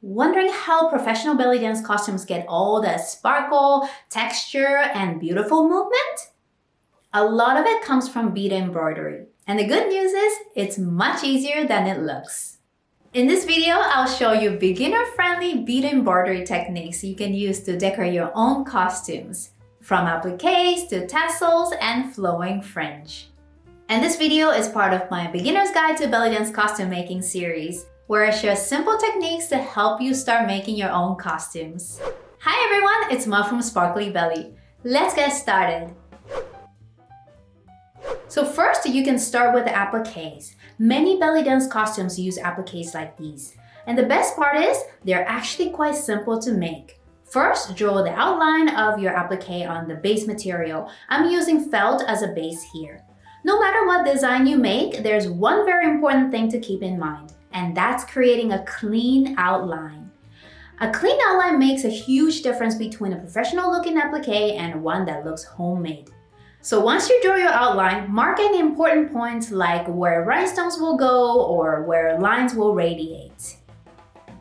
Wondering how professional belly dance costumes get all the sparkle, texture, and beautiful movement? A lot of it comes from bead embroidery. And the good news is, it's much easier than it looks. In this video, I'll show you beginner-friendly bead embroidery techniques you can use to decorate your own costumes, from appliques to tassels and flowing fringe. And this video is part of my Beginner's Guide to Belly Dance Costume Making series, where I share simple techniques to help you start making your own costumes. Hi everyone, it's Ma from Sparkly Belly. Let's get started. So first, you can start with the appliques. Many belly dance costumes use appliques like these. And the best part is, they're actually quite simple to make. First, draw the outline of your applique on the base material. I'm using felt as a base here. No matter what design you make, there's one very important thing to keep in mind, and that's creating a clean outline. A clean outline makes a huge difference between a professional looking applique and one that looks homemade. So once you draw your outline, mark any important points like where rhinestones will go or where lines will radiate.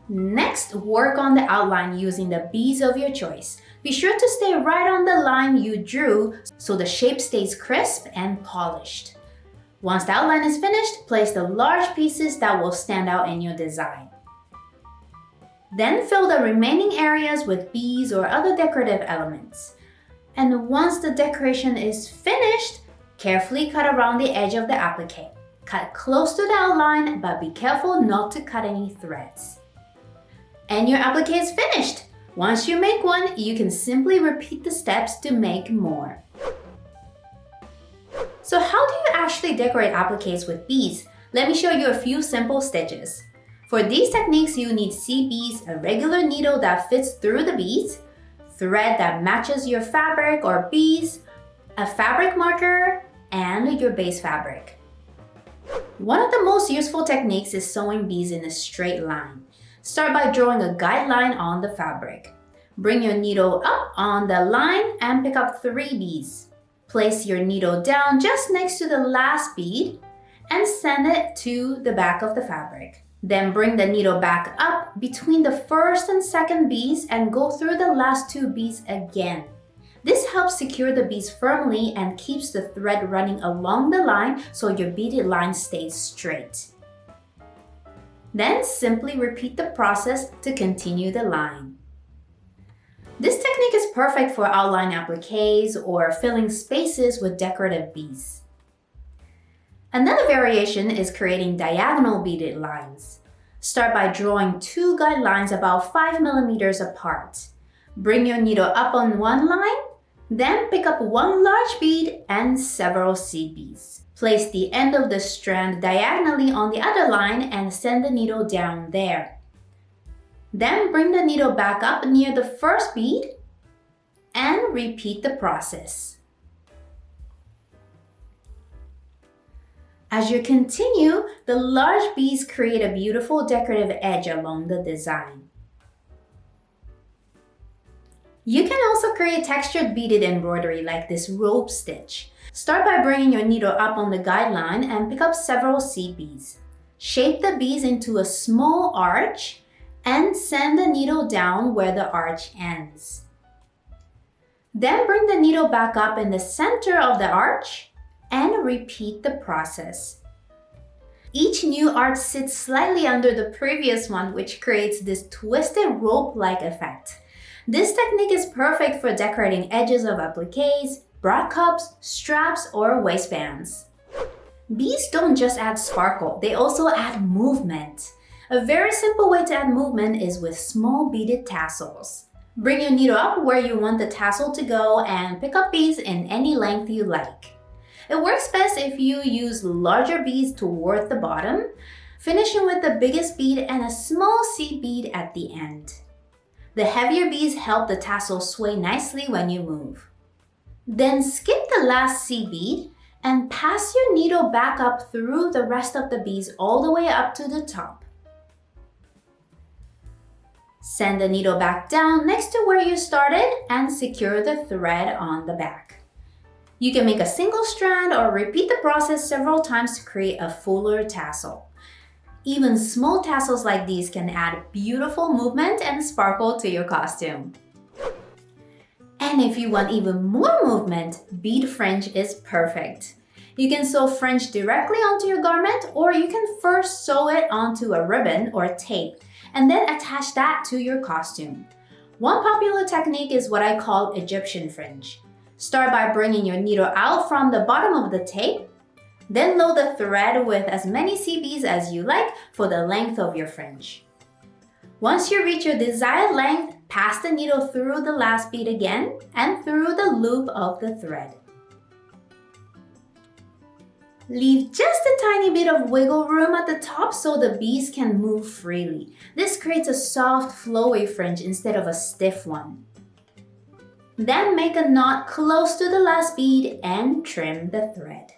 Next, work on the outline using the beads of your choice. Be sure to stay right on the line you drew so the shape stays crisp and polished. Once the outline is finished, place the large pieces that will stand out in your design. Then fill the remaining areas with beads or other decorative elements. And once the decoration is finished, carefully cut around the edge of the applique. Cut close to the outline, but be careful not to cut any threads. And your applique is finished! Once you make one, you can simply repeat the steps to make more. So how do you actually decorate appliques with beads? Let me show you a few simple stitches. For these techniques, you need seed beads, a regular needle that fits through the beads, thread that matches your fabric or beads, a fabric marker, and your base fabric. One of the most useful techniques is sewing beads in a straight line. Start by drawing a guideline on the fabric. Bring your needle up on the line and pick up 3 beads. Place your needle down just next to the last bead and send it to the back of the fabric. Then bring the needle back up between the first and second beads and go through the last 2 beads again. This helps secure the beads firmly and keeps the thread running along the line so your beaded line stays straight. Then simply repeat the process to continue the line. This technique is perfect for outline appliques or filling spaces with decorative beads. Another variation is creating diagonal beaded lines. Start by drawing 2 guidelines about 5 mm apart. Bring your needle up on one line, then pick up 1 large bead and several seed beads. Place the end of the strand diagonally on the other line and send the needle down there. Then bring the needle back up near the first bead and repeat the process. As you continue, the large beads create a beautiful decorative edge along the design. You can also create textured beaded embroidery like this rope stitch. Start by bringing your needle up on the guideline and pick up several seed beads. Shape the beads into a small arch and send the needle down where the arch ends. Then bring the needle back up in the center of the arch and repeat the process. Each new arch sits slightly under the previous one, which creates this twisted rope-like effect. This technique is perfect for decorating edges of appliques, bra cups, straps, or waistbands. Beads don't just add sparkle, they also add movement. A very simple way to add movement is with small beaded tassels. Bring your needle up where you want the tassel to go and pick up beads in any length you like. It works best if you use larger beads toward the bottom, finishing with the biggest bead and a small seed bead at the end. The heavier beads help the tassel sway nicely when you move. Then skip the last seed bead and pass your needle back up through the rest of the beads all the way up to the top. Send the needle back down next to where you started and secure the thread on the back. You can make a single strand or repeat the process several times to create a fuller tassel. Even small tassels like these can add beautiful movement and sparkle to your costume. And if you want even more movement, bead fringe is perfect. You can sew fringe directly onto your garment, or you can first sew it onto a ribbon or tape and then attach that to your costume. One popular technique is what I call Egyptian fringe. Start by bringing your needle out from the bottom of the tape, then load the thread with as many CBs as you like for the length of your fringe. Once you reach your desired length, pass the needle through the last bead again and through the loop of the thread. Leave just a tiny bit of wiggle room at the top so the beads can move freely. This creates a soft, flowy fringe instead of a stiff one. Then make a knot close to the last bead and trim the thread.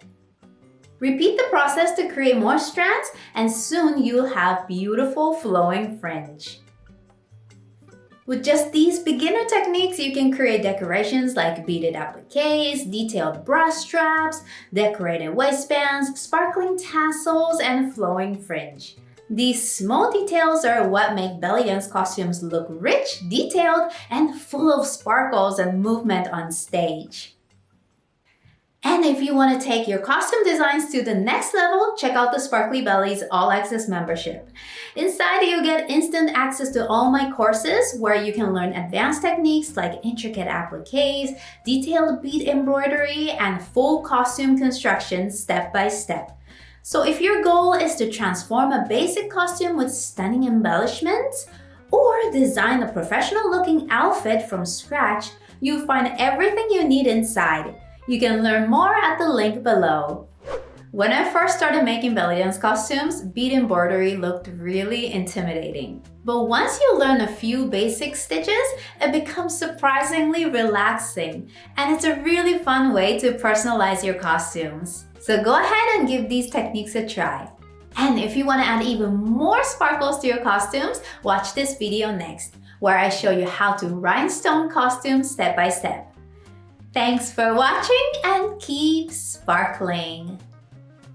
Repeat the process to create more strands, and soon you'll have beautiful flowing fringe. With just these beginner techniques, you can create decorations like beaded appliques, detailed bra straps, decorated waistbands, sparkling tassels, and flowing fringe. These small details are what make belly dance costumes look rich, detailed, and full of sparkles and movement on stage. And if you want to take your costume designs to the next level, check out the Sparkly Bellies All Access membership. Inside, you get instant access to all my courses where you can learn advanced techniques like intricate appliques, detailed bead embroidery, and full costume construction step by step. So if your goal is to transform a basic costume with stunning embellishments, or design a professional-looking outfit from scratch, you'll find everything you need inside. You can learn more at the link below. When I first started making belly dance costumes, bead embroidery looked really intimidating. But once you learn a few basic stitches, it becomes surprisingly relaxing, and it's a really fun way to personalize your costumes. So go ahead and give these techniques a try. And if you want to add even more sparkles to your costumes, watch this video next, where I show you how to rhinestone costumes step by step. Thanks for watching and keep sparkling!